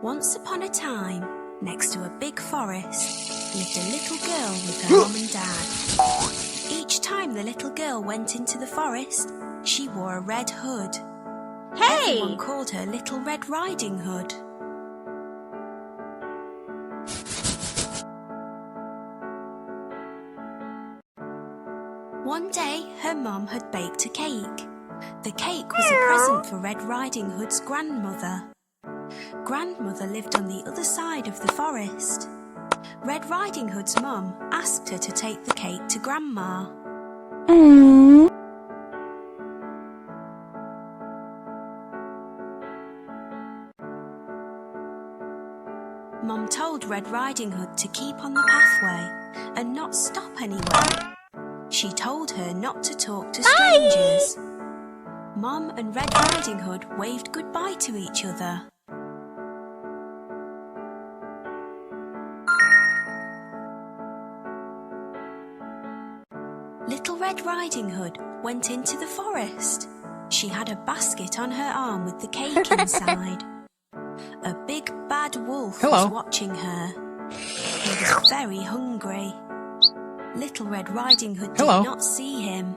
Once upon a time, next to a big forest, lived a little girl with her mum and dad. Each time the little girl went into the forest, she wore a red hood. Hey! Everyone called her Little Red Riding Hood. One day, her mum had baked a cake. The cake was a present for Red Riding Hood's grandmother. Grandmother lived on the other side of the forest. Red Riding Hood's mum asked her to take the cake to Grandma. Mum told Red Riding Hood to keep on the pathway and not stop anywhere. She told her not to talk to strangers. Mum and Red Riding Hood waved goodbye to each other. Little Red Riding Hood went into the forest. She had a basket on her arm with the cake inside. A big bad wolf was watching her. He was very hungry. Little Red Riding Hood did not see him.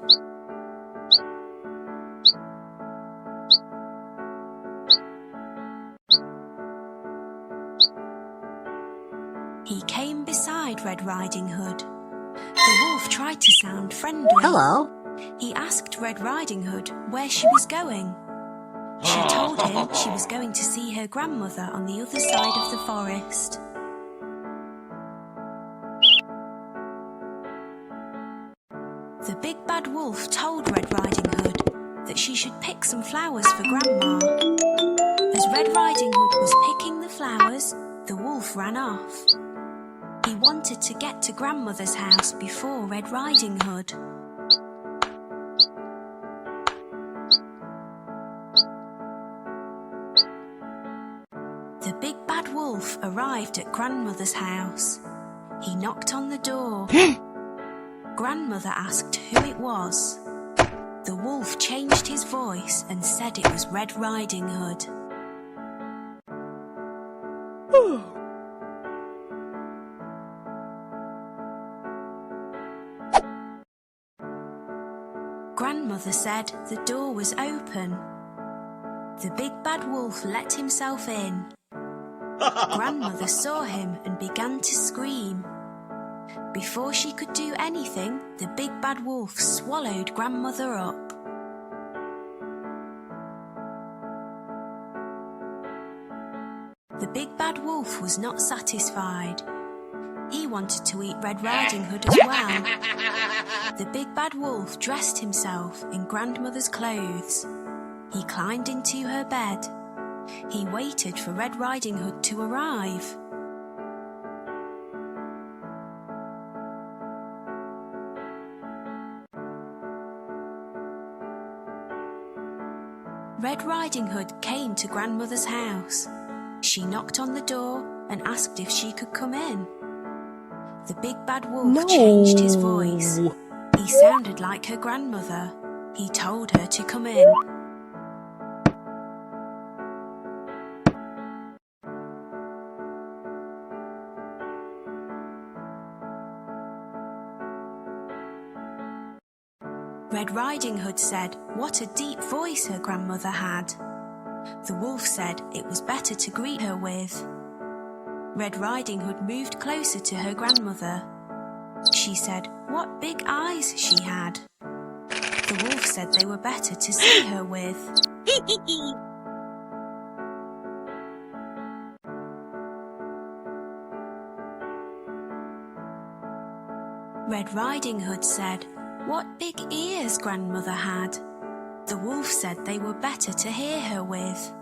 He came beside Red Riding Hood. The wolf tried to sound friendly. Hello. He asked Red Riding Hood where she was going. She told him she was going to see her grandmother on the other side of the forest. The big bad wolf told Red Riding Hood that she should pick some flowers for Grandma. As Red Riding Hood was picking the flowers, the wolf ran off. He wanted to get to Grandmother's house before Red Riding Hood. The big bad wolf arrived at Grandmother's house. He knocked on the door. Grandmother asked who it was. The wolf changed his voice and said it was Red Riding Hood. Grandmother said the door was open. The big bad wolf let himself in. Grandmother saw him and began to scream. Before she could do anything, the big bad wolf swallowed Grandmother up. The big bad wolf was not satisfied. He wanted to eat Red Riding Hood as well. The big bad wolf dressed himself in Grandmother's clothes. He climbed into her bed. He waited for Red Riding Hood to arrive. Red Riding Hood came to Grandmother's house. She knocked on the door and asked if she could come in. The big bad wolf changed his voice. He sounded like her grandmother. He told her to come in. Red Riding Hood said what a deep voice her grandmother had. The wolf said it was better to greet her with. Red Riding Hood moved closer to her grandmother. She said what big eyes she had. The wolf said they were better to see her with. Red Riding Hood said what big ears Grandmother had. The wolf said they were better to hear her with.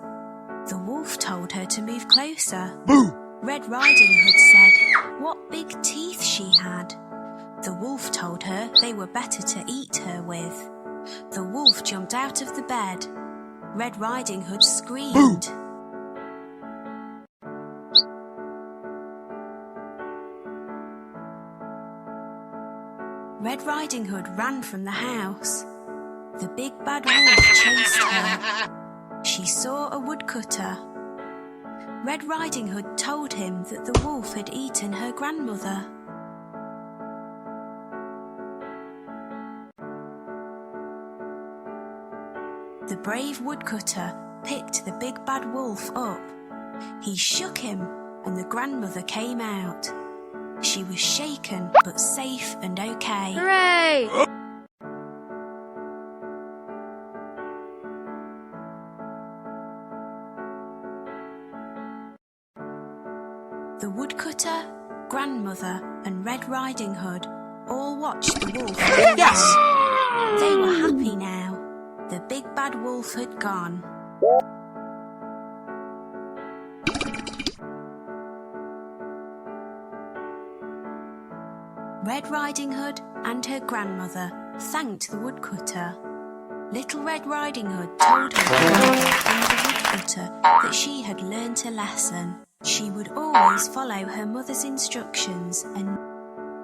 The wolf told her to move closer. Boo! Red Riding Hood said what big teeth she had. The wolf told her they were better to eat her with. The wolf jumped out of the bed. Red Riding Hood screamed. Boo! Red Riding Hood ran from the house. The big bad wolf chased her. She saw a woodcutter. Red Riding Hood told him that the wolf had eaten her grandmother. The brave woodcutter picked the big bad wolf up. He shook him, and the grandmother came out. She was shaken, but safe and okay. Hooray! The woodcutter, grandmother, and Red Riding Hood all watched the wolf. Yes! They were happy now. The big bad wolf had gone. Red Riding Hood and her grandmother thanked the woodcutter. Little Red Riding Hood told her grandmother and the woodcutter that she had learnt a lesson. She would always follow her mother's instructions and